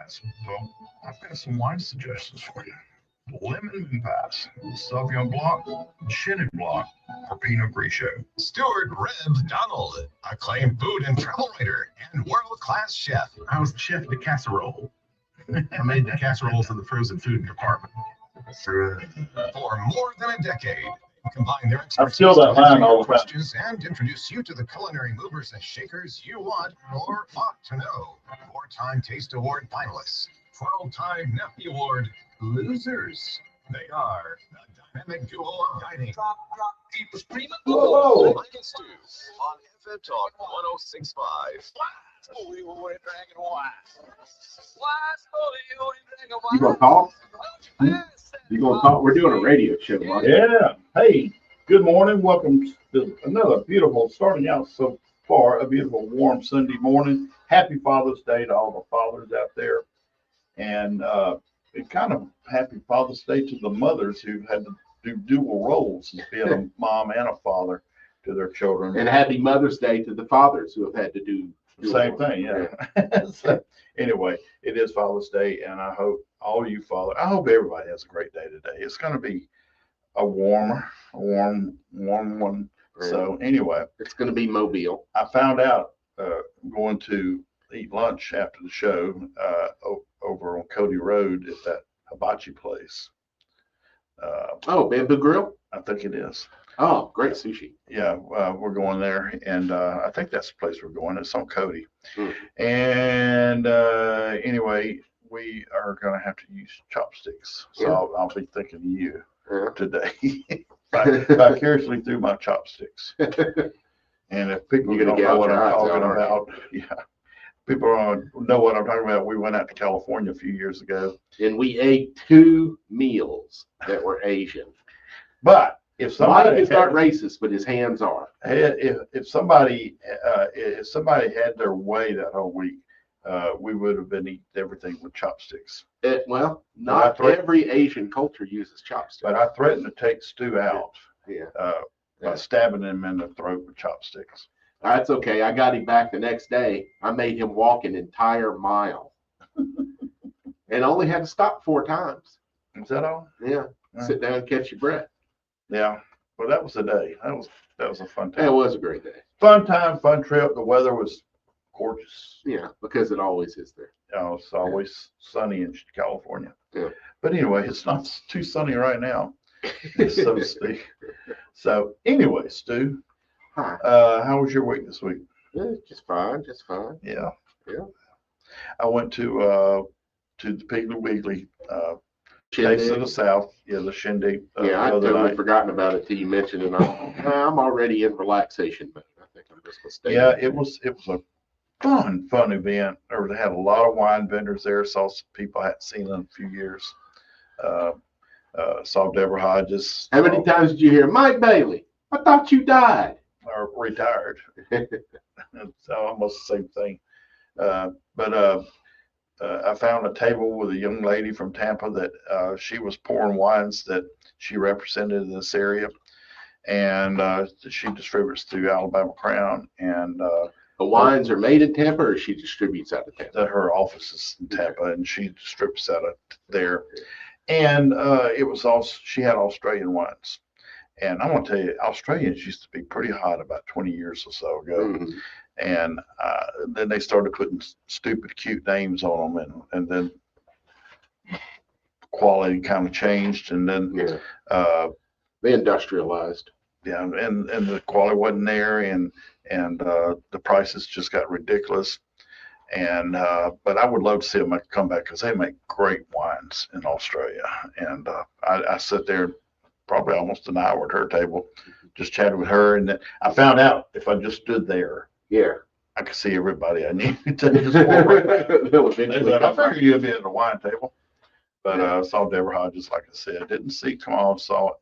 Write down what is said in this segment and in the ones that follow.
guys. Well, I've got some wine suggestions for you. Lemon Pass, Sauvignon Blanc, Chenin Blanc, or Pinot Grigio. Stuart Rebs Donald, acclaimed food and travel writer and world-class chef. I was chef de casserole. I made the casseroles in the frozen food department. For more than a decade, they combine their I expertise steal that to line answer all your the time. questions and introduce you to the culinary movers and shakers you want or ought to know. Four-time Taste Award finalists, 12-time Nephew Award losers. They are the dynamic duo of dining. Drop, keep screaming. Whoa. Mike and Stu on FM Talk 106.5. You gonna talk? You gonna talk? We're doing a radio show, Mark. Yeah. Hey, good morning. Welcome to another beautiful, starting out so far, a beautiful warm Sunday morning. Happy Father's Day to all the fathers out there. And kind of happy Father's Day to the mothers who had to do dual roles as being a mom and a father to their children. And happy Mother's Day to the fathers who have had to do Same thing, yeah. So, anyway, it is Father's Day, and I hope all you fathers, I hope everybody has a great day today. It's going to be a warm one. So anyway, It's going to be Mobile. I found out going to eat lunch after the show over on Cody Road at that hibachi place. Oh, Bamboo Grill? I think it is. Oh, great sushi. Yeah, we're going there, and I think that's the place we're going. It's on Cody. Mm. And anyway, we are going to have to use chopsticks. So Yeah. I'll be thinking of you Yeah. today, vicariously through my chopsticks. And if people You're don't gonna know gouge what your I'm eyes talking out, aren't about, yeah, people don't know what I'm talking about. We went out to California a few years ago, And we ate 2 meals that were Asian. but if Mike somebody is not racist, but his hands are. if somebody had their way that whole week, we would have been eating everything with chopsticks. Well, not But I thought- every Asian culture uses chopsticks. But I threatened to take Stu out Yeah. by stabbing him in the throat with chopsticks. That's okay. I got him back the next day. I made him walk an entire mile and only had to stop 4 times. Is that all? Yeah. Yeah. Sit down and catch your breath. Yeah. Well, that was the day. That was a fun It time. was a great day. Fun time, fun trip. The weather was gorgeous. Yeah, because it always is there. It's always sunny in California. Yeah. But anyway, it's not too sunny right now, so to speak. So anyway, Stu, Hi. how was your week this week? Yeah, just fine, just fine. Yeah. Yeah. I went to the Piggly Wiggly Taste of Shindig. the South. Yeah, the shindig. Yeah, I'd the other totally night. forgotten about it till you mentioned it. I'm already in relaxation mode. I think I'm just gonna stay. Yeah, in. it was a fun event. They had a lot of wine vendors there. Saw some people I hadn't seen in a few years. Saw Deborah Hodges. How many times did you hear Mike Bailey? I thought you died. Are retired. It's almost the same thing. But I found a table with a young lady from Tampa that she was pouring wines that she represented in this area, and she distributes through Alabama Crown, and The wines are made in Tampa, or she distributes out of Tampa. her office is in Tampa, and she distributes out of there. And it was also, she had Australian wines. And I'm going to tell you, Australians used to be pretty hot about 20 years or so ago. Mhm. And then they started putting stupid, cute names on them. And then quality kind of changed. And then, Yeah, they industrialized. yeah, and the quality wasn't there. And the prices just got ridiculous. And but I would love to see them come back because they make great wines in Australia. And I sat there probably almost an hour at her table, just chatted with her. And then I found out if I just stood there, Yeah. I could see everybody I knew. To just walk right. They'll eventually I come back. figured you'd be at a wine table. But I saw Deborah Hodges, like I said. Didn't see Kamal, saw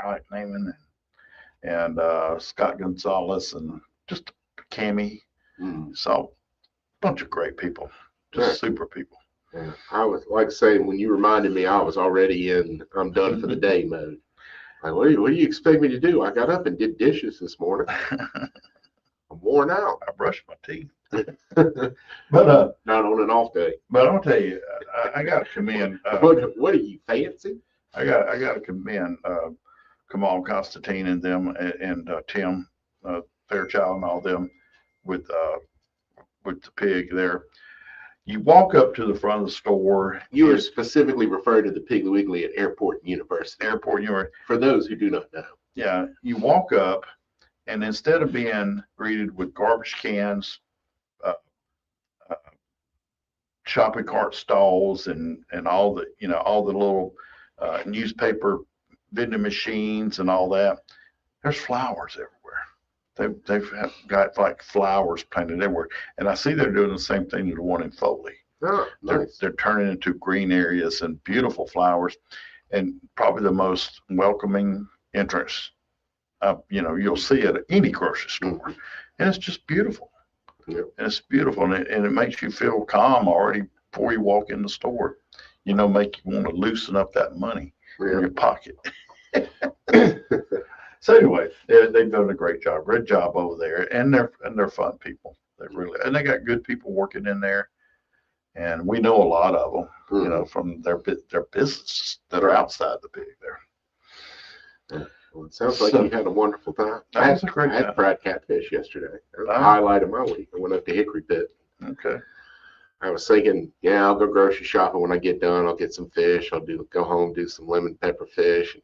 Alec Naaman and Scott Gonzalez and just Cammie. Mm. Saw a bunch of great people, just Yeah. super people. Yeah. I was like saying when you reminded me, I was already in I'm done for the day mode. Like, what do you expect me to do? I got up and did dishes this morning. I'm worn out. I brushed my teeth. But Not on an off day. I'll tell you, I got to commend. What are you, fancy? I got to commend Kamal Constantine and them and Tim Fairchild and all them with the pig there. You walk up to the front of the store. You were specifically referring to the Piggly Wiggly at Airport University. Airport University. For those who do not know. Yeah, you walk up, and instead of being greeted with garbage cans, shopping cart stalls, and all the little newspaper vending machines and all that, there's flowers everywhere. They've got like flowers planted everywhere, and I see they're doing the same thing to the one in Foley. Oh, nice. They're turning into green areas and beautiful flowers, and probably the most welcoming entrance you'll see at any grocery store, and it's just beautiful. Yeah. And it's beautiful, and it makes you feel calm already before you walk in the store. Make you want to loosen up that money in your pocket. So anyway, they've done a great job over there, and they're fun people. They got good people working in there, and we know a lot of them, from their businesses that are outside the pig there. Well, it sounds like you had a wonderful time. I had fried catfish yesterday. That was the highlight of my week. I went up to Hickory Pit. Okay. I was thinking, I'll go grocery shopping when I get done. I'll get some fish. Go home, do some lemon pepper fish. And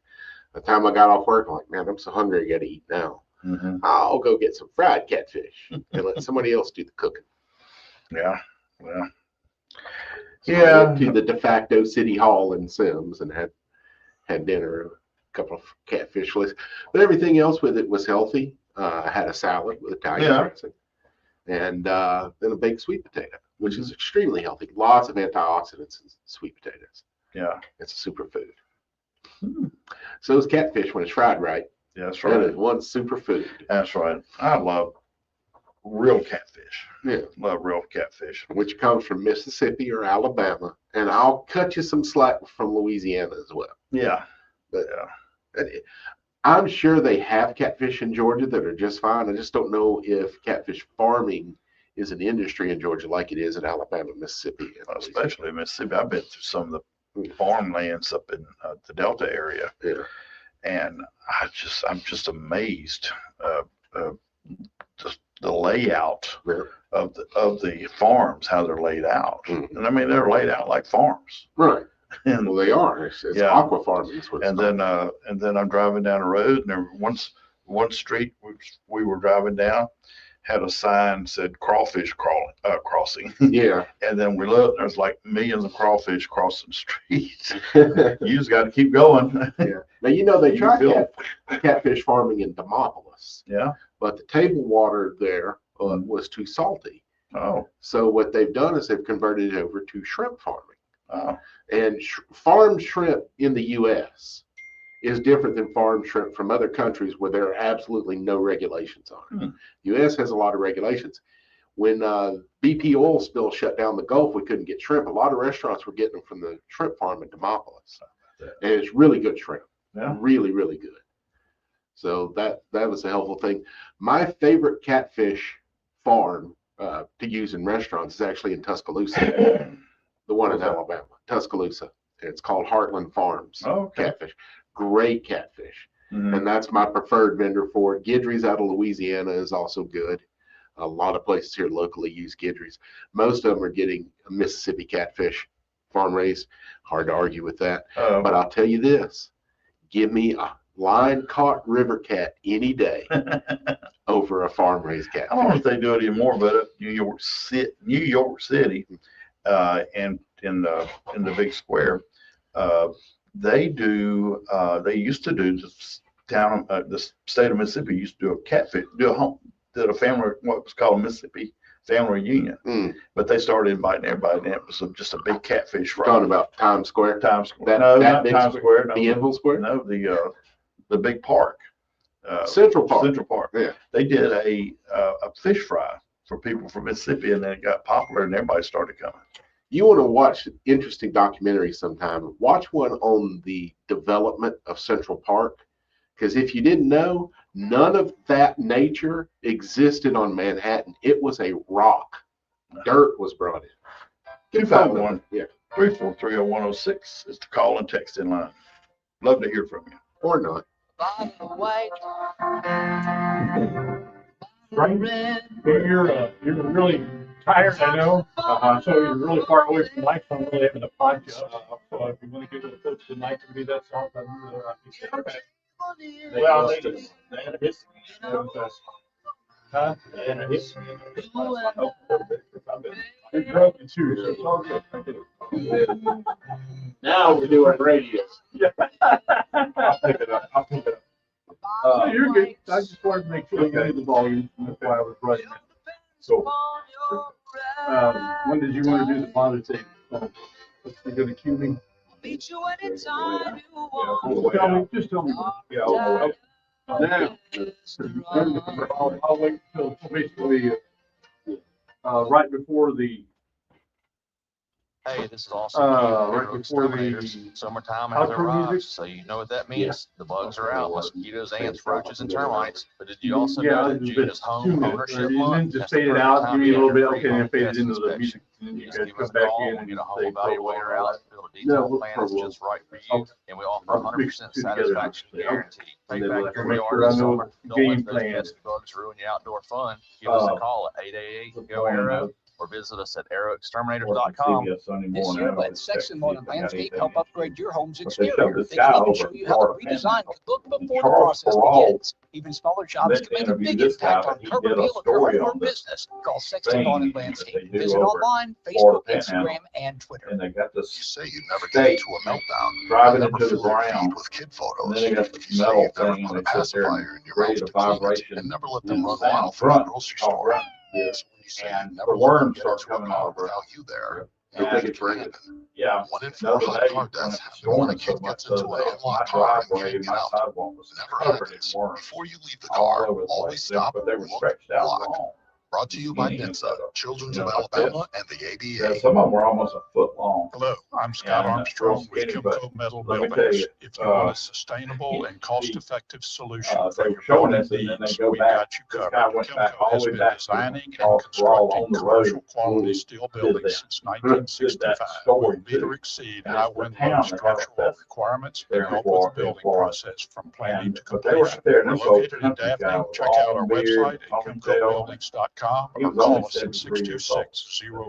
by the time I got off work, I'm like, man, I'm so hungry. I got to eat now. Mm-hmm. I'll go get some fried catfish and let somebody else do the cooking. Yeah. Well. So I went to the de facto city hall in Sims and had dinner, a couple of catfish fillets, but everything else with it was healthy. I had a salad with Italian dressing, and then a baked sweet potato, which is extremely healthy. Lots of antioxidants in sweet potatoes. Yeah, it's a superfood. So is catfish when it's fried right. Yeah, that's right. That is one superfood. That's right. I love real catfish. Yeah, love real catfish, which comes from Mississippi or Alabama, and I'll cut you some slack from Louisiana as well. Yeah, but I'm sure they have catfish in Georgia that are just fine. I just don't know if catfish farming is an industry in Georgia like it is in Alabama, Mississippi, and especially Mississippi. I've been through some of the farmlands up in the Delta area, and I'm just amazed just the layout of the farms, how they're laid out. Mm-hmm. And I mean, they're laid out like farms, right? And well, they are. It's aqua farming. And then I'm driving down the road, and there one street which we were driving down had a sign said crawfish crossing. Yeah. And then we looked, there's like millions of crawfish crossing streets. You just got to keep going. Yeah. Now, they tried catfish farming in Demopolis. Yeah. But the table water there was too salty. Oh. So what they've done is they've converted it over to shrimp farming. Oh. And farmed shrimp in the U.S. is different than farmed shrimp from other countries where there are absolutely no regulations on it. The U.S. has a lot of regulations. When BP oil spill shut down the Gulf, we couldn't get shrimp. A lot of restaurants were getting them from the shrimp farm in Demopolis. And it's really good shrimp. Yeah. Really, really good. So that was a helpful thing. My favorite catfish farm to use in restaurants is actually in Tuscaloosa, the one in Alabama, Tuscaloosa. It's called Heartland Farms. Catfish. Great catfish. Mm-hmm. And that's my preferred vendor for it. Guidry's out of Louisiana is also good. A lot of places here locally use Guidry's. Most of them are getting Mississippi catfish, farm raised. Hard to argue with that. But I'll tell you this, give me a line caught river cat any day over a farm raised catfish. I don't know if they do it anymore, but at New York City, and in the big square, they used to do the state of Mississippi used to do a catfish, did a family, what was called a Mississippi family reunion. But they started inviting everybody, and it was just a big catfish fry. Talking about Times Square? Times Square. No, not Times Square. The Enville Square? No, the big park. Central Park. Central Park. Yeah. They did a fish fry for people from Mississippi, and then it got popular, and everybody started coming. You want to watch interesting documentaries sometime, watch one on the development of Central Park Because if you didn't know, none of that nature existed on Manhattan. It was a rock. Dirt was brought in. Get back with 251. it. Yeah. 3430106 is the call and text in line. Love to hear from you. Or not. You're really tired, I know. So you're really far away from the mic, so I'm really having to pod you up. So if you want to give it a coach tonight to be that song, then Well, they had a history. Huh? They had a history. You're drunk and too, so it's all good. Now we're doing radio. I'll pick it up. No, you're good. I just wanted to make sure you knew the volume. That's why I was writing it. So, when did you want to do the Father's Day? You're going to cue me? Meet you anytime you Tell me, just tell me. Yeah, all the way. Now, I'll wait till basically, right before the Hey, this is also right before Exterminators. the Summertime has outro arrived, music. so you know what that means. Yeah. The bugs are out, mosquitoes, ants, roaches, and termites. But did you Yeah, also know that it's June been is home 2 minutes, ownership right? And month? then just That's the fade it perfect out, time give me to a little get bit, your okay, free then home fade it test into the inspection. music, and then you Just guys give come us a back call, in we'll and get a whole say, evaluator out, build a No, detailed we'll plan that's probably- just right for I'll- you, and we offer I'll mix 100% two together. satisfaction Yeah. guarantee. And Take then back we'll your make yard sure this I know summer. the Don't game let those plan. pesky bugs ruin your outdoor fun. Give us a call at 888-GO-ARROW or visit us at arrowexterminators.com. This year, let Sexton Modern Landscape help upgrade your home's But they exterior. shoved this They can guy even over show in you how the Florida redesign Panhandle. could look before the Charles process Perrault begins. Even smaller jobs let can make a interview big this impact guy, on but he curb did a appeal of your story home or on this business. Call Sexton thing Modern that Landscape. they do Visit over online, Florida Facebook, Panhandle. Instagram, and Twitter. And they got You this say you never get stake into a meltdown. driving Never into the fill your feed ground. with kid And photos. then they got this You say metal you never thing put a and they sit there pacifier and in your create mouth a to clean it vibration and never let and them run sound wild from the grunt, grocery called store. grunt. Yeah. So when you say And you never the let them worms get start into a coming car out of without you there, You'll And- think it's raining. Yeah. 1 in 4 Another hot day, car when deaths it's happen when a storming so kid much gets so into a that my headlocked car and driveway, can't get my out. sidewalk was Never covered in happens. worms. Before you leave the All car, over the always place, stop, but they were look, stretched out block. long. Brought to you by Skinny and NHTSA, stuff. Children's You of know, like Alabama, and the Yeah, ABA. some of them were almost a foot long. Hello, I'm Scott And, Armstrong with skinny, but Kimco Metal let me tell Buildings. you, If you want a sustainable and cost-effective solution they for were your showing building us, and then they needs, go we back. got you This covered. guy went back Kimco all has the way been back to designing and Charles Perrault constructing on the commercial road quality when we steel did buildings that. since Did that 1965. story We meet or too. exceed And high-wind the town load that structural Harvest requirements there and in help with the Florida, building Florida. process from planning to But they were completion. there, and We're this old located in country guy Daphne. with Check out our long beard, website at ponytail. kimcobuildings.com He or was only call us at 73 years old.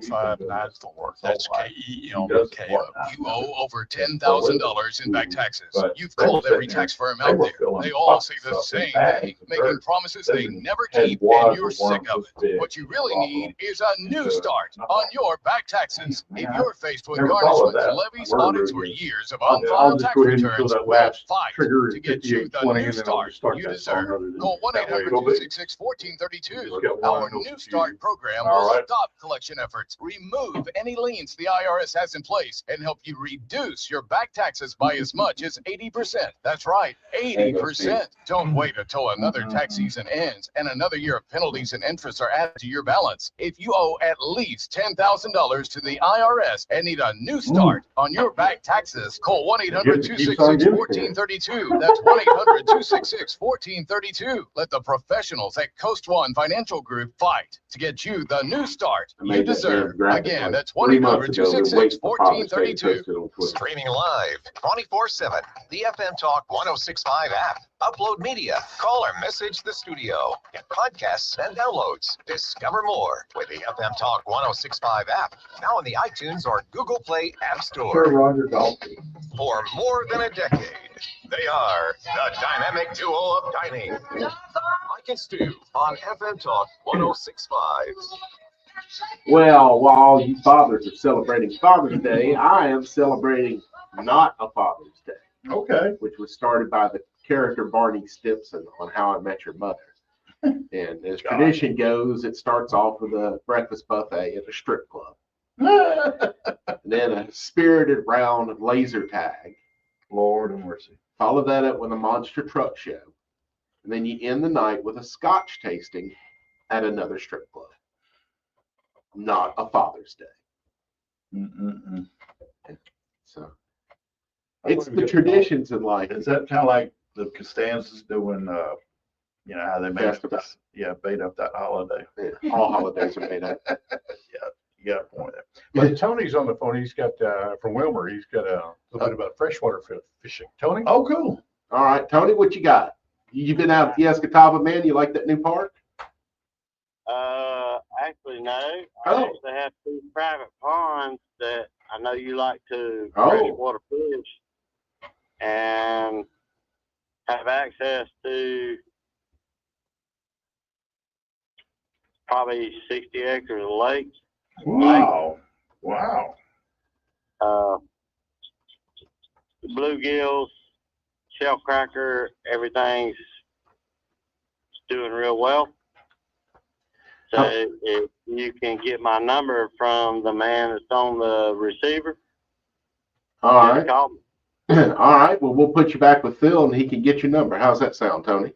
626-0594. That's He does KEMKO. what now? You owe over $10,000 in back taxes. But You've they were called every sitting there, tax firm they out were there. filling They all say the buckets up in same bags thing, of making dirt. promises they Then never head keep, wads and you're of sick worms of this it. big. What you really Off of need them. is a new Good. start Not on bad. your back taxes. If Man, you're faced with never followed garnishments, that levies, word audits, very or good. years of I'll unfiled just tax go ahead and fill returns, that we'll last fight trigger to at get you the 5820, new and then I'll start just start you that song deserve. other than Call that way. Go big. 1-800-266-1432. Just got one Our of those New Start program All will right. stop collection efforts, remove any liens the IRS has in place, and help you reduce your back taxes by as much as 80%. That's right, 80%. Don't wait until another tax season ends and another year of penalties and interest are added to your balance. If you owe at least $10,000 to the IRS and need a new start on your back taxes, call 1-800-266-1432. That's 1-800-266-1432. Let the professionals at Coast One Financial Group fight to get you the new start I you made that deserve. damn graphic Again, like that's 3 months ago. They're waiting for Father's Day to 1-800-266-1432. post it on Twitter. Streaming live 24/7. The FM Talk 1065 app. Upload media. Call or message the studio. Get podcasts and downloads. Discover more with the FM Talk 1065 app. Now in the iTunes or Google Play App Sure, Store. Roger Daltrey. For more than a decade, they are the dynamic duo of dining. Mike and Stu on FM Talk 1065. Well, while all you fathers are celebrating Father's Day, I am celebrating not a Father's Day, Okay. which was started by the character Barney Stinson on How I Met Your Mother. And as tradition goes, it starts off with a breakfast buffet at a strip club. And then a spirited round of laser tag. Lord have mercy. Follow that up with a monster truck show. And then you end the night with a scotch tasting at another strip club. Not a Father's Day. Mm-mm-mm. So it's the traditions in life. Is that kind of like the Costanza's doing, you know, how they made up that, Festivus. yeah, made up that holiday. Yeah, all holidays are made up. Yeah, you got a point there. But Tony's on the phone. He's got, from Wilmer, he's got a little bit about freshwater fishing. Tony? Oh, cool. All right, Tony, what you got? You've been out at the Escataba, man. You like that new park? Actually, no. I Oh. actually have 2 private ponds that I know you like to Oh. freshwater fish and have access to probably 60 acres of lakes. Wow. Wow. The bluegills, shellcracker, everything's doing real well. So if you can get my number from the man that's on the receiver, All just right. call me. All right. Well, we'll put you back with Phil and he can get your number. How's that sound, Tony?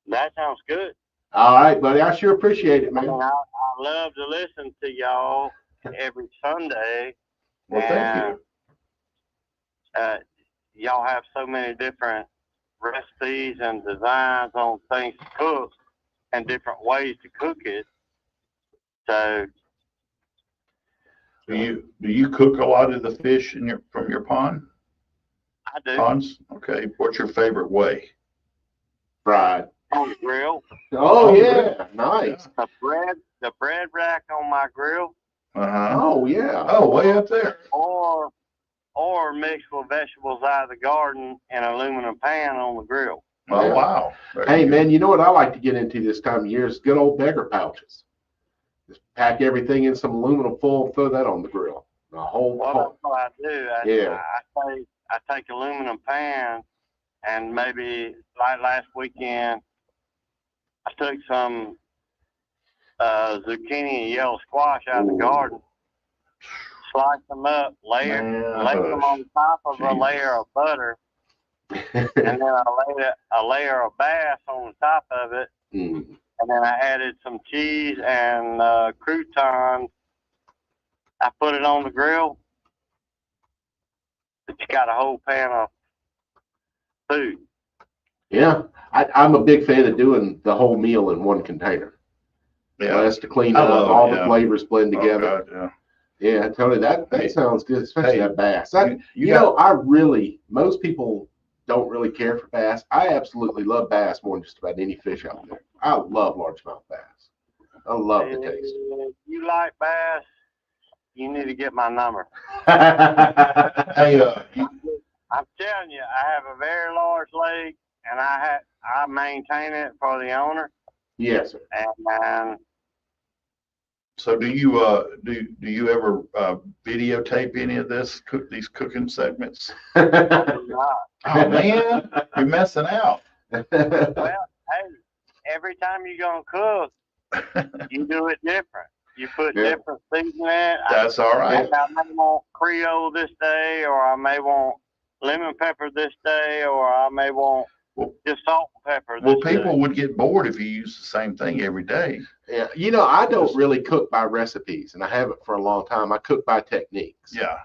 That sounds good. All right, buddy. I sure appreciate it, I mean, man. I love to listen to y'all every Sunday. Well, thank you. Y'all have so many different recipes and designs on things to cook and different ways to cook it. So Do you cook a lot of the fish from your pond? I do. Ponds? Okay. What's your favorite way? Fried. On the grill, Oh, yeah. Nice. the bread rack on my grill, Uh-huh. Oh, yeah. Oh, way up there. or mixed with vegetables out of the garden in an aluminum pan on the grill. Oh, Yeah. wow. Very Hey, good. man, you know what I like to get into this time of year is good old beggar pouches. Just pack everything in some aluminum foil and throw that on the grill. The whole Well, pot. that's what I do. Yeah. I take aluminum pans and maybe like last weekend, I took some zucchini and yellow squash out of the Ooh. garden, sliced them up, laid them on top of a layer of butter, and then a layer of bass on the top of it, Mm. and then I added some cheese and croutons. I put it on the grill. But you got a whole pan of food. Yeah, I'm a big fan of doing the whole meal in one container. Yeah. Less to clean I up, love it, all the yeah. flavors blend Oh, together. God, yeah. Yeah, Tony, that Hey. sounds good, especially Hey, that bass. You You got- know, most people don't really care for bass. I absolutely love bass more than just about any fish out there. I love largemouth bass. I love the taste. If you like bass, you need to get my number. Hey, I'm telling you, I have a very large lake, and I maintain it for the owner. Yes, sir. And so do you ever videotape any of these cooking segments? Oh, man, you're messing out. well, hey, every time you're gonna cook, you do it different. You put Yeah. different seasoning in it. That's all right. I may want Creole this day, or I may want lemon pepper this day, or I may want just salt and pepper this Well, day. people would get bored if you use the same thing every day. Yeah, you know, I don't really cook by recipes, and I haven't for a long time. I cook by techniques. Yeah.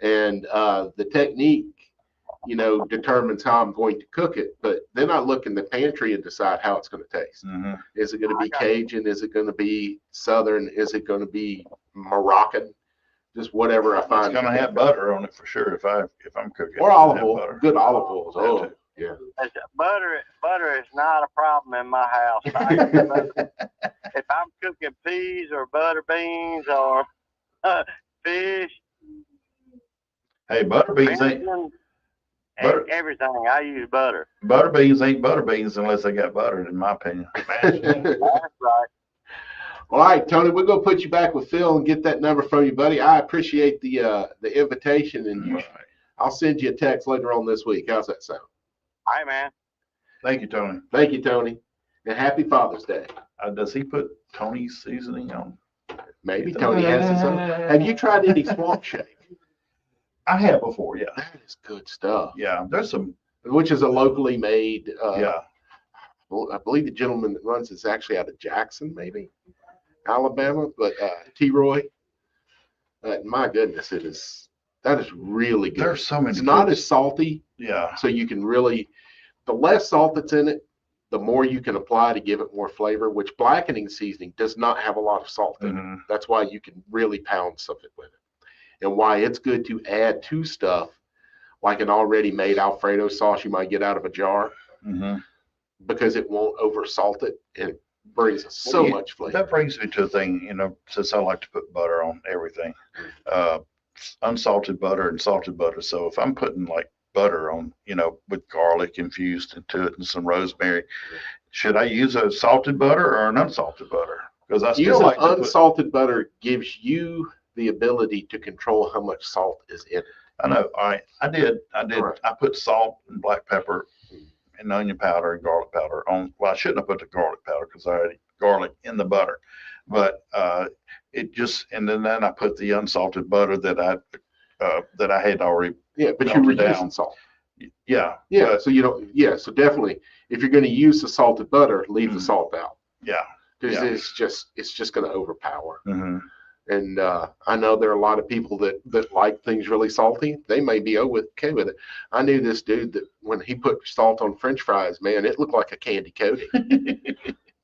And the technique, you know, determines how I'm going to cook it. But then I look in the pantry and decide how it's going to taste. Mm-hmm. Is it going to be I got it. Cajun? Is it going to be Southern? Is it going to be Moroccan? Just whatever I It's find. gonna have butter on it for sure if I'm cooking. Or it, olive have oil. butter. Good olive oils. That Oh, too. yeah. Butter is not a problem in my house. If I'm cooking peas or butter beans or fish, Hey, butter beans ain't butter- everything, I use butter. butter beans unless they got butter, in my opinion. That's right. All right, Tony, we're gonna put you back with Phil and get that number from you, buddy. I appreciate the invitation, and I'll send you a text later on this week. How's that sound? All right, man. Thank you, Tony. Thank you, Tony, and happy Father's Day. Does he put Tony's seasoning on? Maybe Tony has his own. Have you tried any swamp shake? I have before, yeah. That is good stuff. Yeah, there's some. Which is a locally made. Yeah. Well, I believe the gentleman that runs is actually out of Jackson, maybe Alabama, but T-Roy. My goodness, that is really good. There's so many. It's not cooks. as salty, Yeah. so you can really the less salt that's in it, the more you can apply to give it more flavor, which blackening seasoning does not have a lot of salt in it. That's why you can really pound something with it. And why it's good to add to stuff like an already made Alfredo sauce you might get out of a jar, because it won't over salt it and it brings so much flavor. That brings me to a thing, since I like to put butter on everything, unsalted butter and salted butter. So if I'm putting like butter on, with garlic infused into it and some rosemary, should I use a salted butter or an unsalted butter? Because I still like unsalted butter gives you the ability to control how much salt is in it. I know. I did. Right. I put salt and black pepper and onion powder and garlic powder on. Well, I shouldn't have put the garlic powder because I had garlic in the butter, but it just, and then I put the unsalted butter that I had already. Yeah, but you're reducing salt. Yeah. Yeah. So so definitely, if you're going to use the salted butter, leave the salt out. Yeah. Because it's just going to overpower. And I know there are a lot of people that like things really salty. They may be okay with it. I knew this dude that when he put salt on French fries, man, it looked like a candy coating.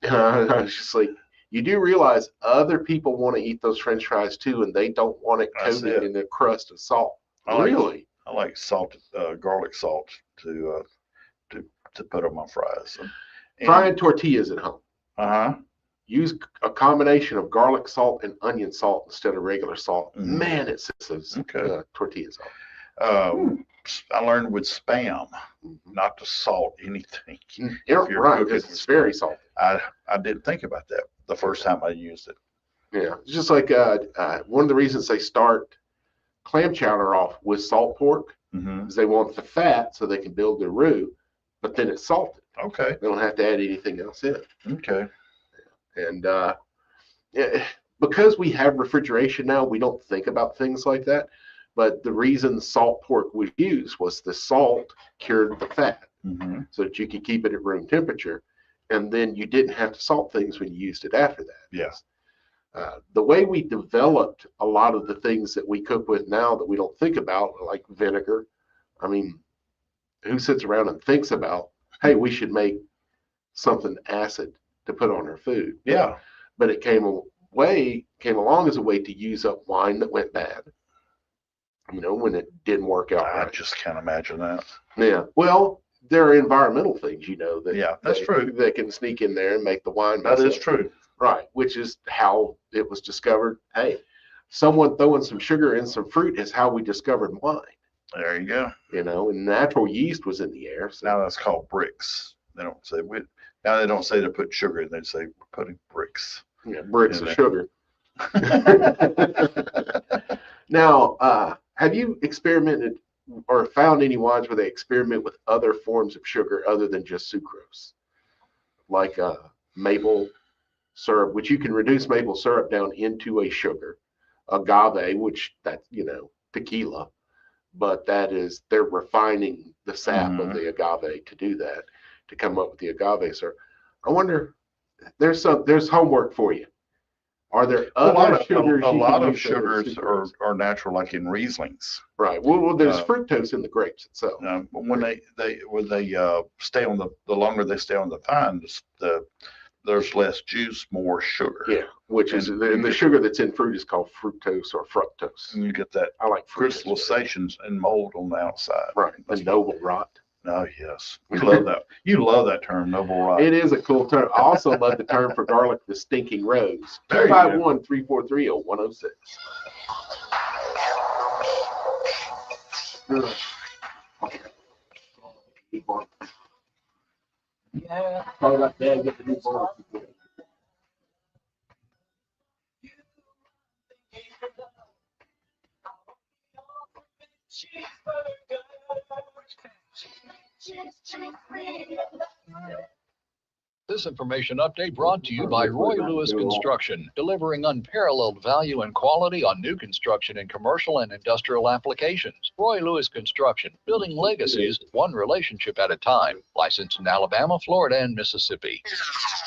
I was just like, you do realize other people want to eat those French fries too, and they don't want it coated in a crust of salt. Really? I like salted garlic salt to put on my fries. Frying tortillas at home. Use a combination of garlic salt and onion salt instead of regular salt. Man, it sets those tortillas off. I learned with Spam not to salt anything. Right, it's very salty. I didn't think about that the first time I used it. Yeah, it's just like one of the reasons they start clam chowder off with salt pork is they want the fat so they can build their roux, but then it's salted. Okay. They don't have to add anything else in. Okay. And because we have refrigeration now, we don't think about things like that. But the reason salt pork was used was the salt cured the fat so that you could keep it at room temperature. And then you didn't have to salt things when you used it after that. Yes. The way we developed a lot of the things that we cook with now that we don't think about, like vinegar. I mean, who sits around and thinks about, hey, we should make something acid to put on our food? Yeah. But it came along as a way to use up wine that went bad. When it didn't work out right. I just can't imagine that. Yeah. Well, there are environmental things, that that's true. That can sneak in there and make the wine. That is true. Right. Which is how it was discovered. Hey, someone throwing some sugar in some fruit is how we discovered wine. There you go. And natural yeast was in the air. So. Now that's called bricks. They don't say now they don't say to put sugar in. They say we're putting bricks. Yeah, bricks of sugar. Now, have you experimented or found any wines where they experiment with other forms of sugar other than just sucrose? Like maple syrup, which you can reduce maple syrup down into a sugar. Agave, which tequila, but they're refining the sap of the agave to do that, to come up with the agave syrup. I wonder, there's homework for you. Are there other sugars? A lot of sugars are natural, like in Rieslings. Right. Well, there's fructose in the grapes itself. But when they stay on the longer they stay on the vine, there's less juice, more sugar. Yeah, which is the sugar that's in fruit is called fructose or fructose. And you get that crystallizations and mold on the outside. Right. The noble rot. Oh, yes. We love that. You love that term, noble rot. It is a cool term. I also love the term for garlic, the stinking rose. 251-343-0106. Yeah, probably about that. Get the new bar. This information update brought to you by Roy Lewis Construction, delivering unparalleled value and quality on new construction in commercial and industrial applications. Roy Lewis Construction, building legacies one relationship at a time. Licensed in Alabama, Florida, and Mississippi.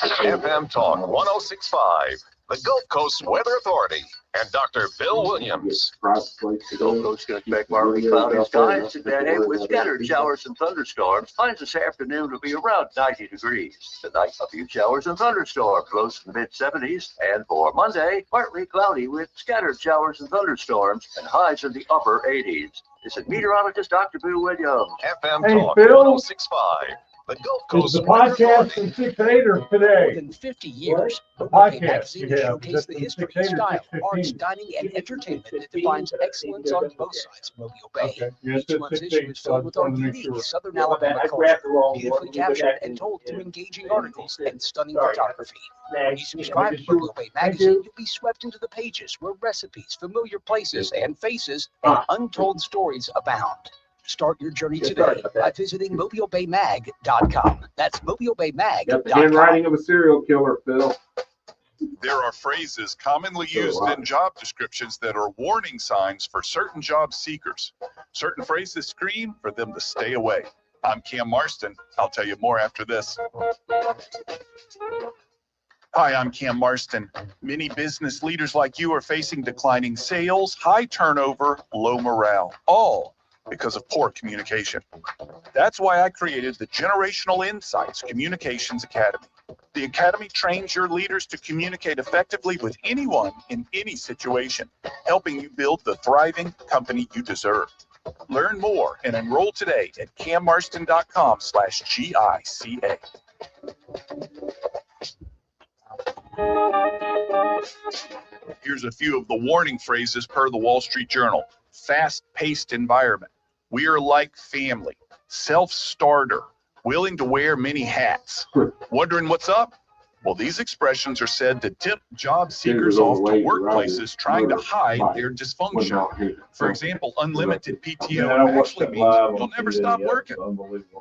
FM Talk 106.5. the Gulf Coast Weather Authority, and Dr. Bill Williams. Gulf Coast can expect partly cloudy skies today with scattered showers and thunderstorms. Highs this afternoon will be around 90 degrees. Tonight, a few showers and thunderstorms, lows in the mid-70s. And for Monday, partly cloudy with scattered showers and thunderstorms and highs in the upper 80s. This is meteorologist Dr. Bill Williams. FM Hey, Talk Bill. 1065. The Gulf Is Coast the Weather podcast Authority. from 6-8 or More today? than 50 years, The Mobile Bay podcast Magazine you has have, showcased is the it history, from 6-8 or style, 6-15? arts, dining, and entertainment that defines excellence on both sides of Mobile Bay. Okay, yeah, it Each says month's 6-8, issue is so I filled with just our wanted to make unique sure. Southern Alabama culture, beautifully captured and told through engaging articles and stunning photography. When you subscribe to Mobile Bay Magazine, you'll be swept into the pages where recipes, familiar places and faces, and untold stories abound. Start your journey today by visiting mobilebaymag.com. That's mobilebaymag.com. The handwriting of a serial killer, Phil. There are phrases commonly used in job descriptions that are warning signs for certain job seekers. Certain phrases scream for them to stay away. I'm Cam Marston. I'll tell you more after this. Hi, I'm Cam Marston. Many business leaders like you are facing declining sales, high turnover, low morale, all because of poor communication. That's why I created the Generational Insights Communications Academy. The Academy trains your leaders to communicate effectively with anyone in any situation, helping you build the thriving company you deserve. Learn more and enroll today at cammarston.com/GICA. Here's a few of the warning phrases per the Wall Street Journal. Fast-paced environment. We are like family. Self-starter. Willing to wear many hats. Wondering what's up? Well, these expressions are said to tip job seekers off to workplaces trying to hide their dysfunction. For example, unlimited PTO actually means you'll never stop working.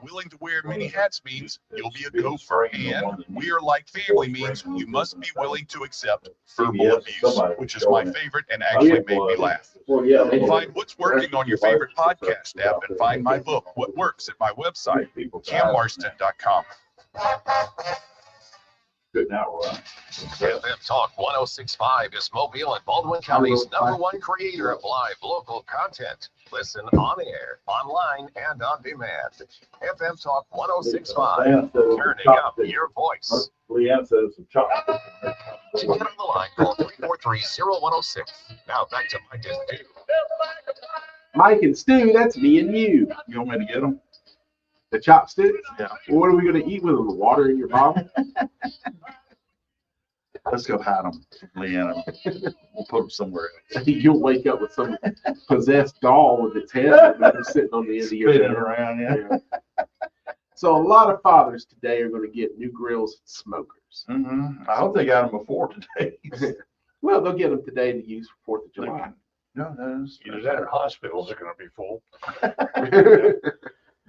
Willing to wear many hats means you'll be a gopher. And we are like family means you must be willing to accept verbal abuse, which is my favorite and actually made me laugh. Find what's working on your favorite podcast app and find my book, What Works, at my website, cammarston.com. Good now, right? FM Talk 1065 is Mobile and Baldwin County's #1 creator of live local content. Listen on air, online, and on demand. FM Talk 1065, turning up your voice. Leanne says some chocolate. To get on the line, call 343-0106. Now back to Mike and Stu. Mike and Stu, that's me and you. You want me to get them? The chopsticks? Yeah. Well, what are we going to eat with them? The water in your bottle? Let's go hide them, Leanne. We'll put them somewhere. I think you'll wake up with some possessed doll with its head sitting on the end of your Spinning bed. around, yeah. So a lot of fathers today are going to get new grills and smokers. Mm-hmm. I hope they got them before today. Well, they'll get them today to use for 4th of July. No, that's Either that or hospitals are gonna be full.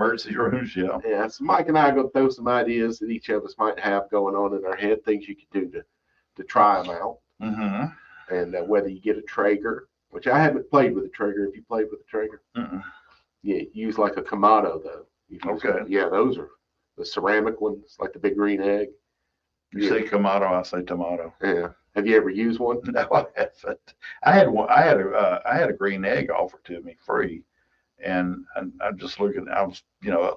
emergency rooms, yeah. Yeah, so Mike and I are going to throw some ideas that each of us might have going on in our head, things you could do to try them out. Mm-hmm. And whether you get a Traeger, which I haven't played with a Traeger. If you played with a Traeger, yeah, use like a Kamado though. Okay. Yeah, those are the ceramic ones, like the big green egg. You say Kamado, I say tomato. Yeah. Have you ever used one? No, I haven't. I had one. I had a green egg offered to me free, and I'm just looking. I was,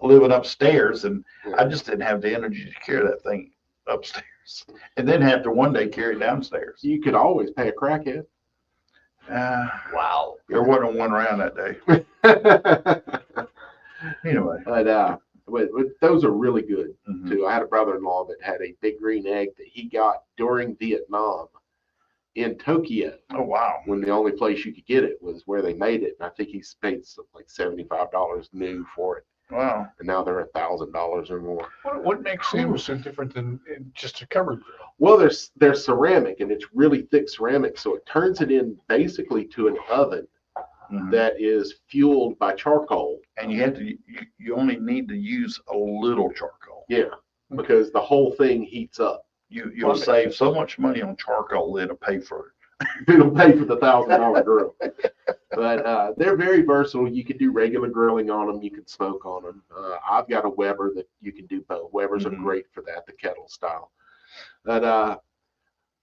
living upstairs, and I just didn't have the energy to carry that thing upstairs, and then have to one day carry it downstairs. You could always pay a crackhead. Wow. There wasn't one around that day. Anyway. But those are really good too. I had a brother-in-law that had a big green egg that he got during Vietnam in Tokyo. Oh, wow. When the only place you could get it was where they made it. And I think he paid something like $75 new for it. Wow. And now they're $1,000 or more. What makes them so different than just a covered grill? Well, they're ceramic, and it's really thick ceramic, so it turns it in basically to an oven that is fueled by charcoal. And you have to, you only need to use a little charcoal. Yeah, because the whole thing heats up. You'll save so much money on charcoal, it'll pay for it. It'll pay for the $1,000 grill. But they're very versatile. You can do regular grilling on them. You can smoke on them. I've got a Weber that you can do both. Webers are great for that, the kettle style. But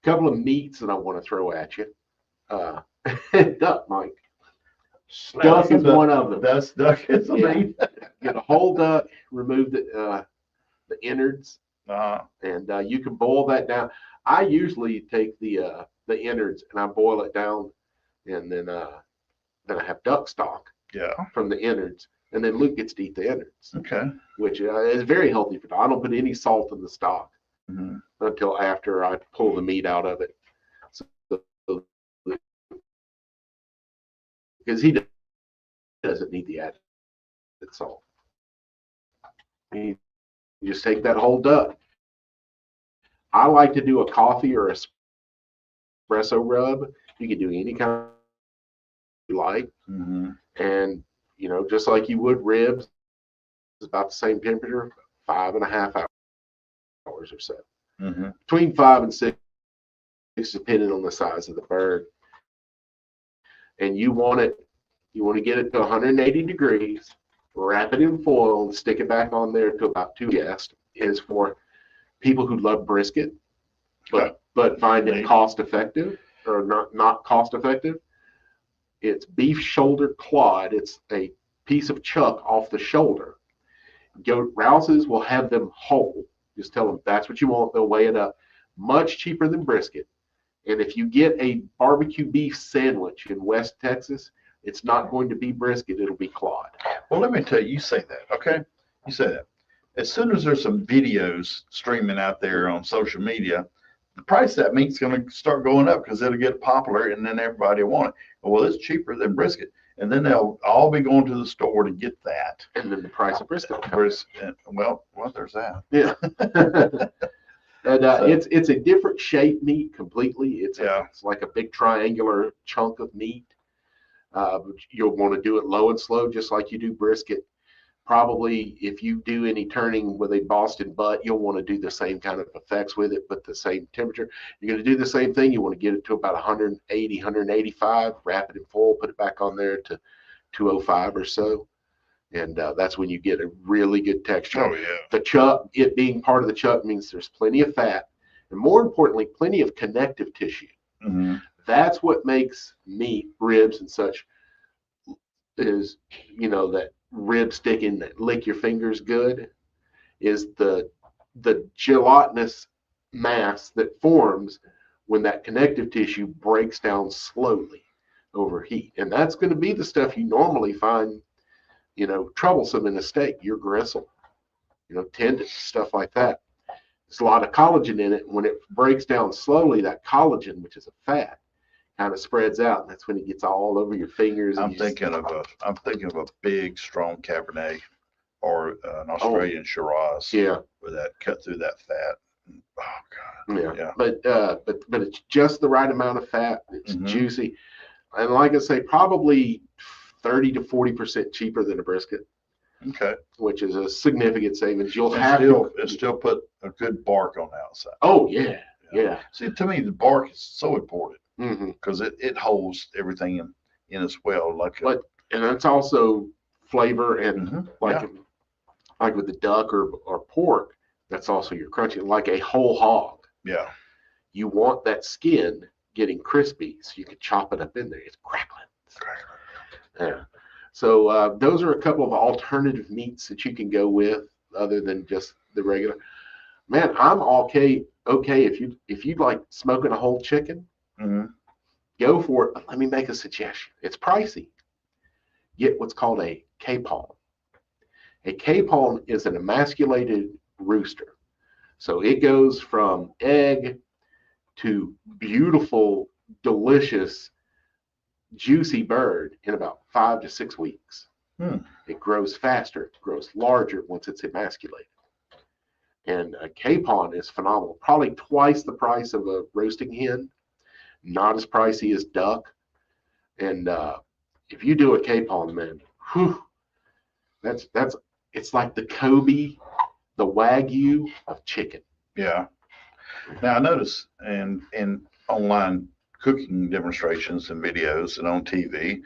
couple of meats that I want to throw at you. Duck, Mike. Duck is one of them. Duck is a Yeah. meat. Get a whole duck, remove the innards, Uh, and you can boil that down. I usually take the innards and I boil it down, and then I have duck stock yeah. from the innards, and then Luke gets to eat the innards, Okay. which is very healthy for. I don't put any salt in the stock Mm-hmm. until after I pull the meat out of it, so, because he doesn't need the added salt. You just take that whole duck. I like to do a coffee or espresso rub. You can do any kind you like, Mm-hmm. and just like you would ribs, it's about the same temperature, 5.5 hours or so. Mm-hmm. Between 5 and 6, depending on the size of the bird. And you want to get it to 180 degrees, wrap it in foil, and stick it back on there to about 2 guests. Is for people who love brisket, but find it cost effective or not cost effective. It's beef shoulder clawed. It's a piece of chuck off the shoulder. Rouses will have them whole. Just tell them that's what you want. They'll weigh it up. Much cheaper than brisket. And if you get a barbecue beef sandwich in West Texas, it's not going to be brisket. It'll be clawed. Well, let me tell you, you say that, okay? You say that. As soon as there's some videos streaming out there on social media, the price of that meat's going to start going up because it'll get popular and then everybody will want it. Well, it's cheaper than brisket. And then they'll all be going to the store to get that. And then the price of brisket. Well, there's that. Yeah. And it's a different shape meat completely. It's like a big triangular chunk of meat. You'll want to do it low and slow, just like you do brisket. Probably if you do any turning with a Boston butt, you'll want to do the same kind of effects with it, but the same temperature. You're going to do the same thing. You want to get it to about 180, 185, wrap it in foil, put it back on there to 205 or so. And that's when you get a really good texture. Oh, yeah. The chuck, it being part of the chuck, means there's plenty of fat, and more importantly, plenty of connective tissue. Mm-hmm. That's what makes meat, ribs and such, is, that rib sticking that lick your fingers good, is the gelatinous mass that forms when that connective tissue breaks down slowly over heat. And that's going to be the stuff you normally find troublesome in a steak, your gristle, tendons, stuff like that. There's a lot of collagen in it. When it breaks down slowly, that collagen, which is a fat, kind of spreads out, and that's when it gets all over your fingers. I'm thinking of a big, strong Cabernet or an Australian Shiraz. Yeah, with that cut through that fat. Oh God. Yeah. But it's just the right amount of fat. It's juicy, and like I say, probably 30 to 40% cheaper than a brisket. Okay. Which is a significant savings. You'll still put a good bark on the outside. Oh yeah. See, to me, the bark is so important because it holds everything in as well. And it's also flavor and like with the duck or pork, that's also your crunchy, like a whole hog. Yeah. You want that skin getting crispy, so you can chop it up in there. It's crackling. Yeah. So those are a couple of alternative meats that you can go with, other than just the regular. Man, I'm okay if you'd like smoking a whole chicken, go for it. But let me make a suggestion. It's pricey. Get what's called a capon. A capon is an emasculated rooster. So it goes from egg to beautiful, delicious, juicy bird in about 5 to 6 weeks. It grows faster, it grows larger once it's emasculated. And a capon is phenomenal. Probably twice the price of a roasting hen. Not as pricey as duck. And if you do a capon, man, it's like the Kobe, the Wagyu of chicken. Yeah. Now I notice in online cooking demonstrations and videos and on TV,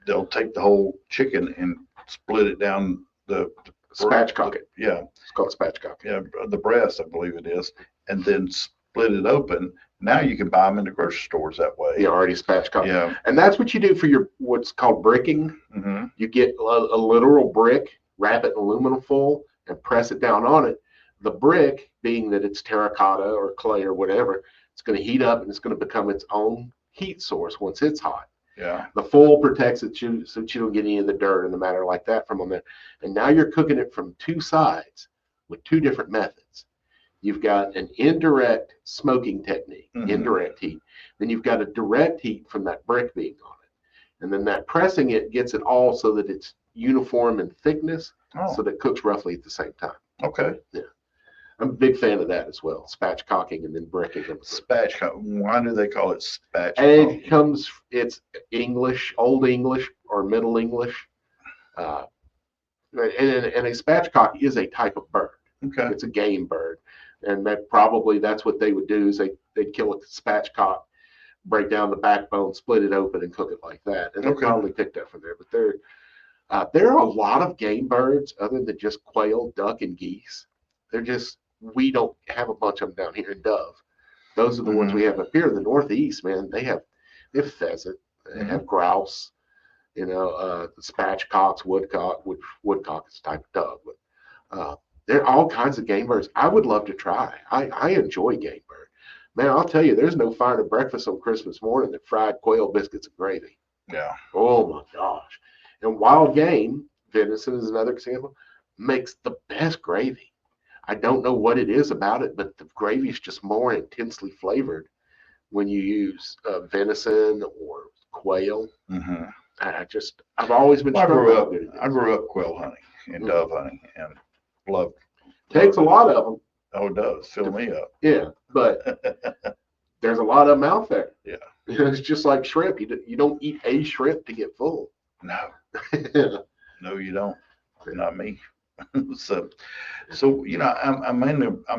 they'll take the whole chicken and split it down the spatchcock it. Yeah. It's called spatchcock. Yeah, the breast, I believe it is, and then split it open. Now you can buy them in the grocery stores that way. Yeah, already spatchcocked. Yeah. And that's what you do for your what's called bricking. Mm-hmm. You get a literal brick, wrap it in aluminum foil, and press it down on it. The brick, being that it's terracotta or clay or whatever, it's going to heat up and it's going to become its own heat source once it's hot. Yeah. The foil protects it so that you don't get any of the dirt and the matter like that from on there. And now you're cooking it from two sides with two different methods. You've got an indirect smoking technique, indirect heat. Then you've got a direct heat from that brick being on it. And then that pressing it gets it all so that it's uniform in thickness, so that it cooks roughly at the same time. Okay. Yeah. I'm a big fan of that as well. Spatchcocking and then bricking. Spatchcock. Why do they call it spatchcock? It's English, Old English or Middle English. And a spatchcock is a type of bird. Okay. It's a game bird. And that's what they would do is they'd kill a spatchcock, break down the backbone, split it open and cook it like that. And they probably picked up from there. But there are a lot of game birds other than just quail, duck, and geese. We don't have a bunch of them down here in Dove. Those are the ones we have up here in the Northeast, man. They have pheasant, they have grouse, spatchcocks, woodcock, which woodcock is a type of dove, but there are all kinds of game birds. I would love to try. I enjoy game bird. Man, I'll tell you, there's no finer breakfast on Christmas morning than fried quail biscuits and gravy. Yeah. Oh my gosh. And wild game, venison is another example, makes the best gravy. I don't know what it is about it, but the gravy is just more intensely flavored when you use venison or quail. Mm-hmm. I've always been. I grew up quail hunting and dove hunting and loved. Takes a lot of them. Oh, it does. Fill me up. Yeah, but there's a lot of them out there. Yeah. It's just like shrimp. You don't eat a shrimp to get full. No. No, you don't. Not me. So I'm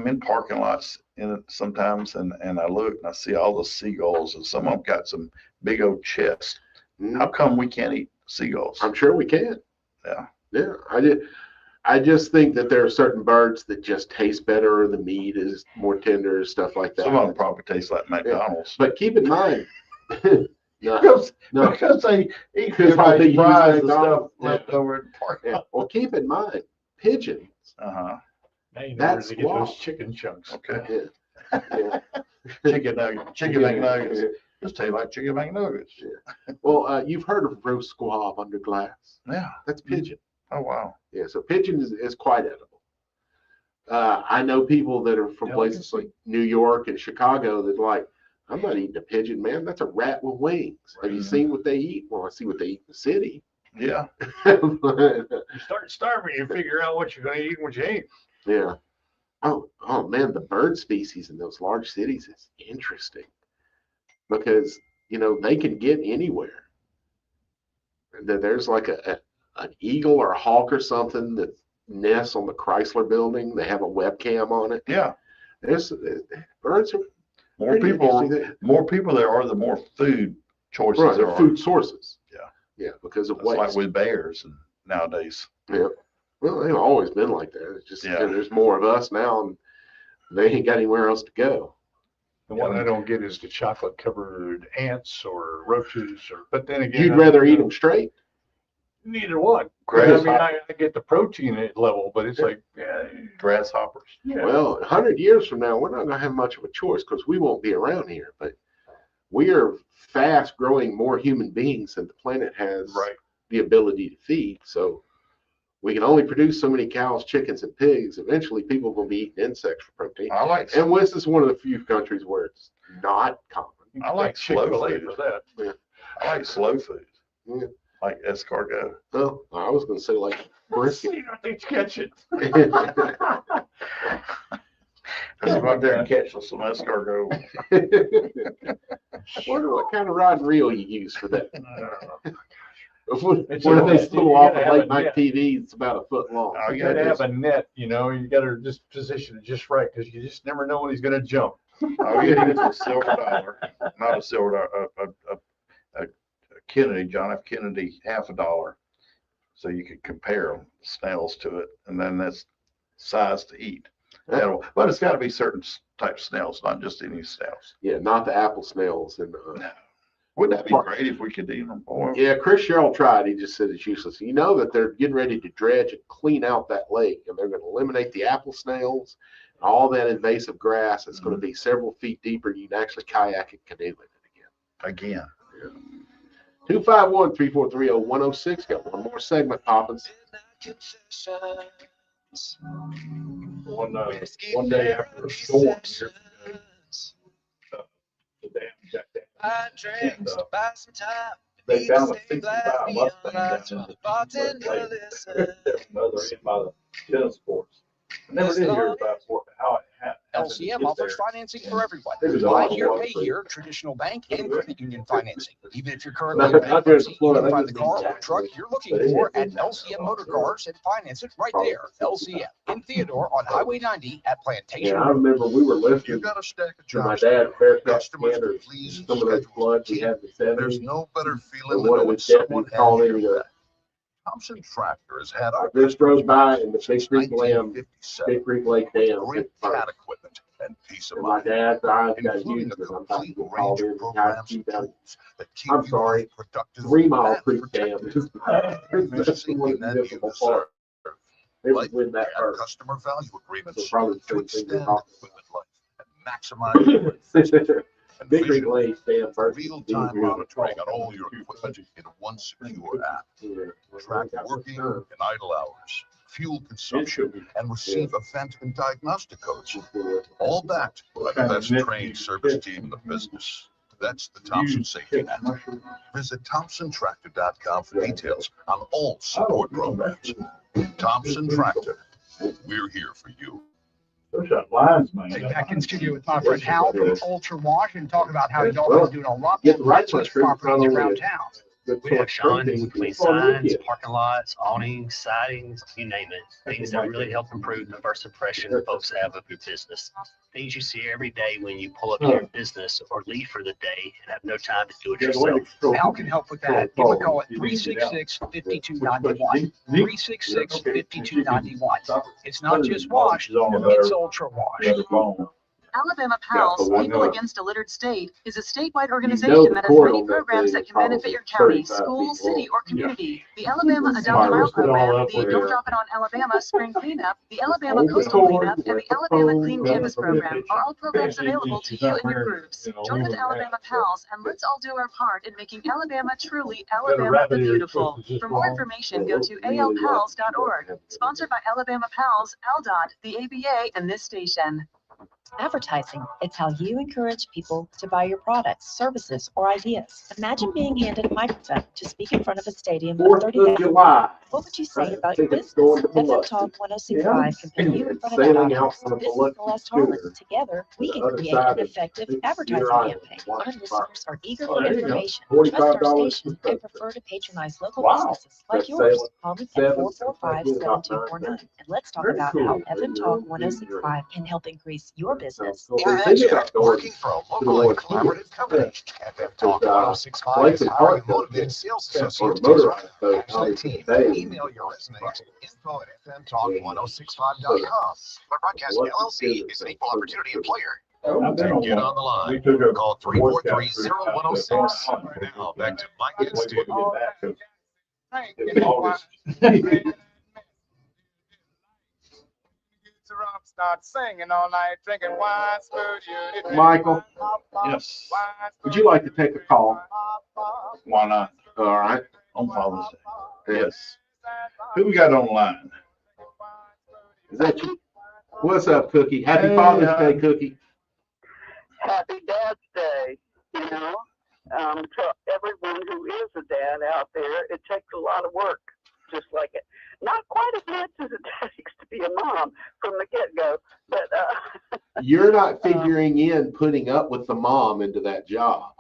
in parking lots sometimes, and I look and I see all the seagulls, and some of them got some big old chests. How come we can't eat seagulls? I'm sure we can. Yeah. Yeah. I just think that there are certain birds that just taste better. The meat is more tender, stuff like that. Some of them probably taste like McDonald's. But keep in mind, because they eat everybody's fries and stuff left over in the parking lot. Well, keep in mind, pigeons. That's get those chicken chunks. Okay. Yeah. Chicken McNuggets. Just taste like chicken McNuggets. Yeah. Well, you've heard of roast squab under glass. Yeah. That's pigeon. Oh, wow. Yeah, so pigeon is quite edible. I know people that are from places like New York and Chicago that like, I'm not eating a pigeon, man. That's a rat with wings. Have you seen what they eat? Well, I see what they eat in the city. Yeah. You start starving, you figure out what you're going to eat and what you ain't. Yeah. Oh man, the bird species in those large cities is interesting because, they can get anywhere. There's like an eagle or a hawk or something that nests on the Chrysler building. They have a webcam on it. Yeah. There's birds are more people there are, the more food choices there are. Food sources. Yeah. Yeah, because of waste. waste. Like with bears and nowadays. Yeah. Well, they've always been like that. It's just there's more of us now, and they ain't got anywhere else to go. The one I don't get is the chocolate covered ants or roaches, but then again, you'd rather eat them straight. Neither one. I get the protein level, but it's like grasshoppers. Yeah. Well, 100 years from now, we're not going to have much of a choice because we won't be around here. But we are fast growing more human beings than the planet has the ability to feed. So we can only produce so many cows, chickens, and pigs. Eventually, people will be eating insects for protein. And this is one of the few countries where it's not common. I like slow food for that. Yeah. I like slow food. Yeah. Like escargot. Well, I was going to say like brisket. You don't think catch it. Let's go out there and catch some escargot. I wonder what kind of rod and reel you use for that. When they still off of late night TV, it's about a foot long. You got to have a net, you got to just position it just right because you just never know when he's going to jump. All you need is a silver dollar, not a silver dollar, a Kennedy, John F. Kennedy, $50, so you could compare snails to it, and then that's size to eat. Animal, but it's got to be certain type snails, not just any snails. Yeah, not the apple snails. And No. Wouldn't that be great if we could eat them? Boy? yeah, Chris Sherrill tried. He just said it's useless. You know that they're getting ready to dredge and clean out that lake, and they're going to eliminate the apple snails, all that invasive grass. It's going to be several feet deeper. You can actually kayak and canoe in it again. Again. 251-343-0106. Got one more segment popping. One day after a storm, here, the dam shut down. And, they found a 65 Mustang down in the lake. Another in by the tennis courts. I never did hear about how it happened. LCM offers financing for everyone. It was Buy all here, Wall pay Street. here, traditional bank and credit union financing. Even if you're currently in Not just bankruptcy, you Florida, can find they the just car need or truck taxes. you're looking for at LCM Motor Cars and finance it right there. LCM in Theodore on Highway 90 at Plantation Yeah, I Road. remember we were listening got a stack of to my jobs. dad, Fairfax Customers, Scanners, please, some of those schedule floods we had in the There's 70s. no better And feeling than one of knowing the someone deputies called had in your to, back. Thompson Tractor has had I our just drove by and the Big Creek Dam, 1957 Big Creek Lake Dam. great cat equipment and peace of And my mind, dad's eyes got including huge a because I'm about to complete get called range in. of The guy programs keep and down tools that keep I'm you sorry, both productive 3 Mile and Creek Dam. protected. That's the one that you difficult part. deserve. They would win that Add part. customer value So agreements probably to the same thing extend we're equipment life and maximize your and Big Creek visual Lake Dam first. real-time monitoring on all your equipment in one secure app. Track working and idle hours, fuel consumption, and receive event and diagnostic codes. All backed by the best trained service team in the business. That's the Thompson Safety Net. Visit ThompsonTractor.com for details on all support programs. Thompson Tractor, we're here for you. Those are lines, man. Back in studio with my friend Hal from Ultra Wash and talk about how y'all Well, are doing a lot get more the right business mushroom, properties not only around a town. good We have source signs, protein, we clean it's fun with signs, you. parking lots, awnings, sidings, you name it. Things that really help improve the first impression folks have of your business. Things you see every day when you pull up to your business or leave for the day and have no time to do it yourself. Hal can help with that. Give a call at 366-5291. 366-5291. It's not just wash, it's Ultra Wash. Alabama Yeah, PALS, but why People not? Against a Littered State, is a statewide know organization the that has court many on that programs thing that is can benefit probably your county, 35 school, people city, long. or community. The Alabama Adopt a Virus Mile put all program, up the with Don't it. Drop It on Alabama Spring Cleanup, the Alabama Open Coastal cord, Cleanup, and the with the Alabama phone, Clean yeah, Campus from the program picture. are all programs available to you and your groups. Join with Alabama PALS and let's all do our part in making Alabama truly Alabama the Beautiful. For more information, go to alpals.org. Sponsored by Alabama PALS, ALDOT, the ABA, and this station. Advertising. It's how you encourage people to buy your products, services, or ideas. Imagine being handed a microphone to speak in front of a stadium of 4th of 30,000. July. What would you say about your Tickets business? going to FM Biloxi. Talk 106.5 can put you in front of that Sailing out audience. on a This is Biloxi Celeste Harlan. scooter. Together, we The can other create side an of effective Big advertising Cedar Island, campaign. Our Washington. listeners are eager Oh, for there you go. information. Trust our $45 station and prefer to patronize local Wow. businesses like That's yours. sailing. Call me at 7, 445-7249 and let's talk Very about cool. how Very FM Talk cool. 106.5 can help increase your business. So Yeah, they think Jeff, about going working for a to the local and Lord's collaborative company. FM Talk Because, 106.5 is Blake hiring and motivated sales or associates to motorized boat, manage their obviously, team. today. Email your resume to info@fmtalk1065.com. But Broadcast LLC is an equal opportunity employer. I've been To on get one. on the line, We took a call Boy Scout 343-0106. troop. Now back to Mike and Wait, Stu. we get back to it was August. Start singing all night, drinking wine, Michael, Yes. would you like to take a call? Why not? All right. On Father's Day. Yes. Who we got online? Is that you? What's up, Cookie? Happy Hey, Father's Day, Cookie. Happy Dad's Day, you know. To everyone who is a dad out there, it takes a lot of work, just like it. Not quite as much as it takes to be a mom from the get-go, but You're not figuring in putting up with the mom into that job.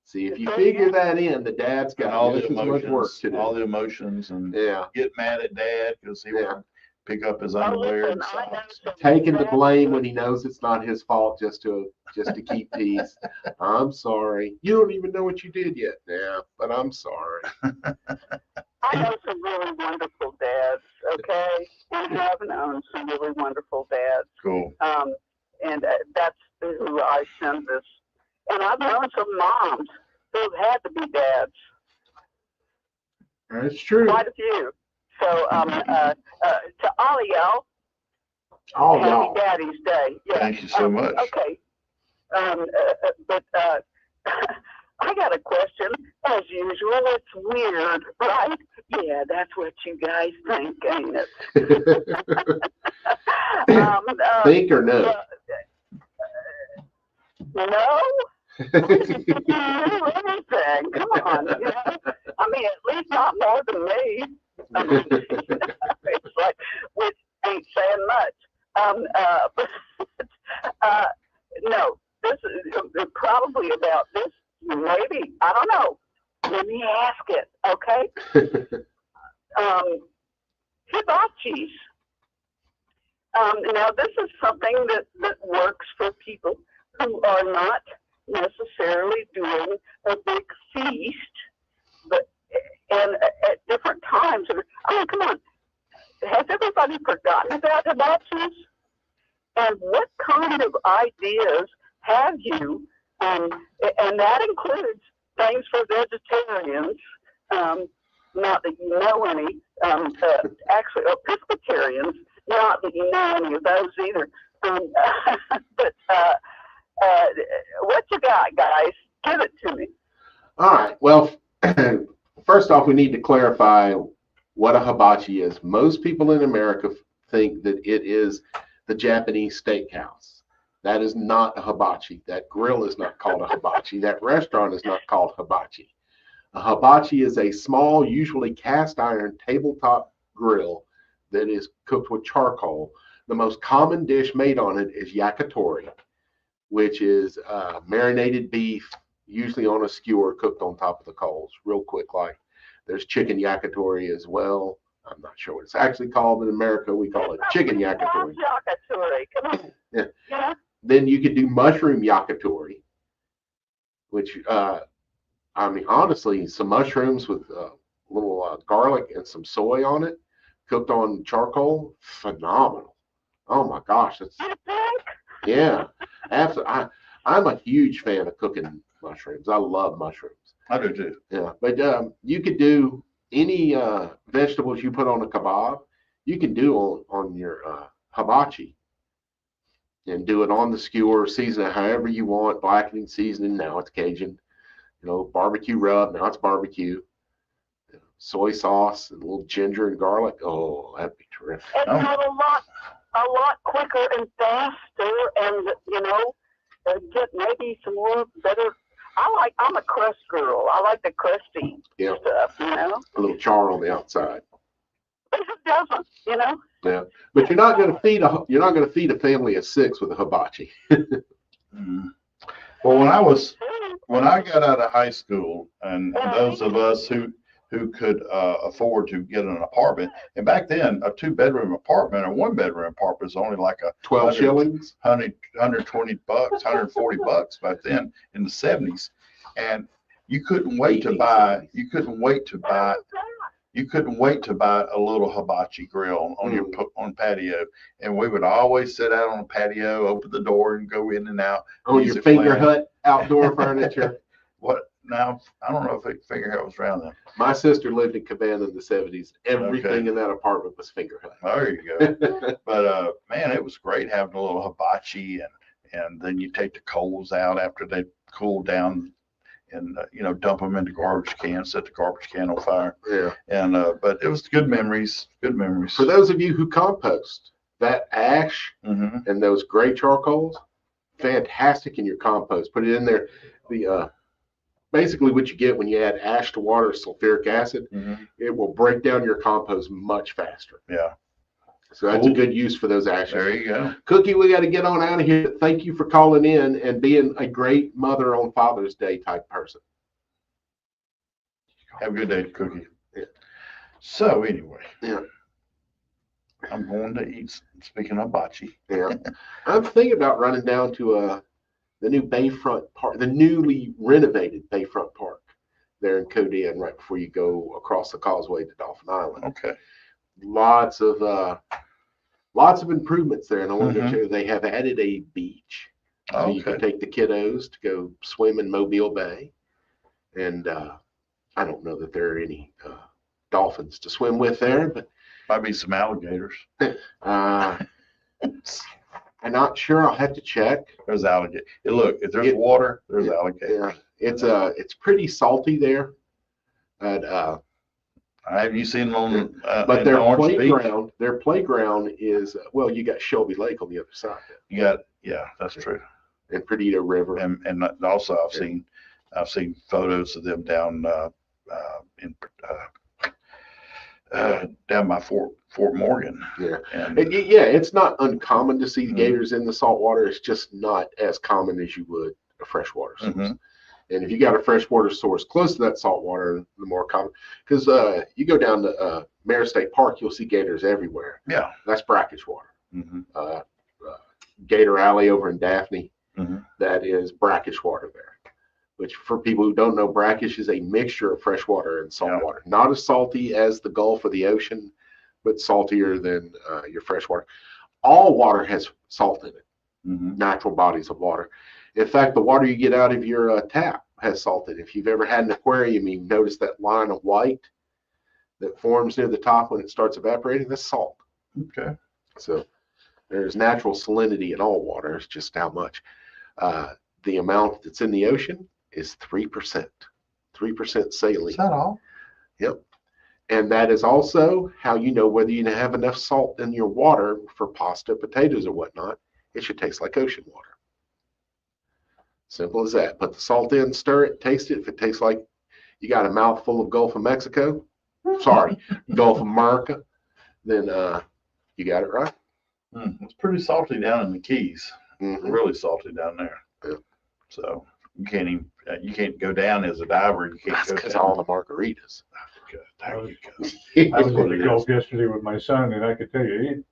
See, if you figure that in, the dad's And got all just the as much work emotions, to do. all the emotions, and Yeah. get mad at dad because he won't pick up his underwear and socks. Taking the blame when he knows it's not his fault just to keep peace. I'm sorry. You don't even know what you did yet. Yeah, but I'm sorry. I know some really wonderful dads, okay? I have known some really wonderful dads. It's true. Quite a few. So to all of y'all, All happy y'all. Daddy's Day. Yeah. Thank you so much. Okay. But I got a question. As usual, it's weird, right? Yeah, that's what you guys think, ain't it? Think or no? No. Anything. Come on. You know? I mean, at least not more than me. I mean, it's like, which ain't saying much. No, this is probably about this. Maybe, I don't know. Let me ask it, okay? Hibachis. Now, this is something that works for people who are not necessarily doing a big feast, but and at different times. I mean, come on. Has everybody forgotten about hibachis? And what kind of ideas have you? And that includes things for vegetarians. Not that you know any. Actually, Episcopalians. Not that you know any of those either. But what you got, guys? Give it to me. All right. Well, first off, we need to clarify what a hibachi is. Most people in America think that it is the Japanese steakhouse. That is not a hibachi. That grill is not called a hibachi. That restaurant is not called hibachi. A hibachi is a small, usually cast iron tabletop grill that is cooked with charcoal. The most common dish made on it is yakitori, which is marinated beef, usually on a skewer, cooked on top of the coals, real quick like. There's chicken yakitori as well. I'm not sure what it's actually called in America. We call it chicken yakitori. Yakitori. Come on. Yeah. Yeah. Then you could do mushroom yakitori, which, I mean, honestly, some mushrooms with a little garlic and some soy on it, cooked on charcoal, phenomenal. Oh my gosh, that's, yeah, absolutely. I'm a huge fan of cooking mushrooms. I love mushrooms. I do too. Yeah, but you could do any vegetables you put on a kebab, you can do on your hibachi, and do it on the skewer, season it however you want, blackening, seasoning. Now it's Cajun, you know, barbecue rub. Now it's barbecue, soy sauce, and a little ginger and garlic. Oh, that'd be terrific. It's not a lot quicker and faster, and you know, get maybe some more better. I'm a crust girl. I like the crusty stuff, you know. A little char on the outside. But who doesn't, you know? Yeah, but you're not going to feed a family of 6 with a hibachi. Well, when I got out of high school, and those of us who could afford to get an apartment, and back then a 2-bedroom apartment or 1-bedroom apartment was only like a 12 shillings, $120, $140 back then in the 70s, and you couldn't wait to buy a little hibachi grill on your patio, and we would always sit out on the patio, open the door, and go in and out. On your finger hut outdoor furniture. What now? I don't know if finger hut was around then. My sister lived in Cabana in the 70s. Everything in that apartment was finger hut. There you go. But man, it was great having a little hibachi, and then you take the coals out after they cool down, and you know, dump them into garbage cans, set the garbage can on fire. Yeah. And but it was good memories. Good memories. For those of you who compost, that ash and those gray charcoals, fantastic in your compost. Put it in there. The basically what you get when you add ash to water, sulfuric acid, it will break down your compost much faster. Yeah. So that's a good use for those ashes. There you go. Cookie, we got to get on out of here. Thank you for calling in and being a great mother on Father's Day type person. Have a good day, Cookie. Yeah. So anyway. Yeah. I'm going to eat, speaking of hibachi. Yeah. I'm thinking about running down to the new Bayfront Park, the newly renovated Bayfront Park there in Codan, right before you go across the causeway to Dolphin Island. Okay. Lots of improvements there, and I want to show you they have added a beach. So you can take the kiddos to go swim in Mobile Bay, and I don't know that there are any dolphins to swim with there, but might be some alligators. I'm not sure. I'll have to check. There's alligator. Look, if there's water, there's alligator. Yeah, it's pretty salty there. And have you seen them on? But their playground is you got Shelby Lake on the other side. You got that's true. And Perdita River, and also I've seen photos of them down down by Fort Morgan. Yeah, and it's not uncommon to see the gators in the saltwater. It's just not as common as you would a freshwater source. And if you got a freshwater source close to that saltwater, the more common, because you go down to Mare State Park, you'll see gators everywhere. Yeah, that's brackish water. Gator Alley over in Daphne, that is brackish water there. Which, for people who don't know, brackish is a mixture of freshwater and saltwater. Not as salty as the Gulf or the ocean, but saltier than your freshwater. All water has salt in it, natural bodies of water. In fact, the water you get out of your tap has salt in it. If you've ever had an aquarium, you notice that line of white that forms near the top when it starts evaporating, that's salt. Okay. So there's natural salinity in all water. It's just how much. The amount that's in the ocean is 3%. 3% saline. Is that all? Yep. And that is also how you know whether you have enough salt in your water for pasta, potatoes, or whatnot. It should taste like ocean water. Simple as that. Put the salt in, stir it, taste it. If it tastes like you got a mouthful of Gulf of Mexico, Gulf of America, then you got it right. It's pretty salty down in the Keys. Really salty down there. Yeah. So you can't go down as a diver. You can't go because down. all the margaritas. There you go. I was in the Gulf yesterday with my son, and I could tell you,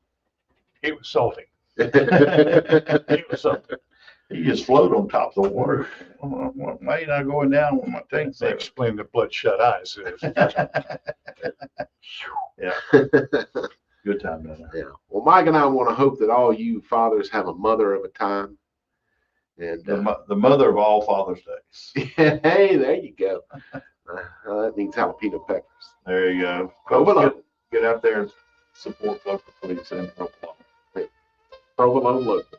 it was salty. It was something. You just float on top of the water. Why ain't I going down with my tank? They explain the bloodshot eyes. Yeah. Good time down there. Yeah. Well, Mike and I want to hope that all you fathers have a mother of a time. And the mother of all Father's Days. Hey, there you go. That means jalapeno peppers. There you go. Get out there and support local police and provolone. Provolone local.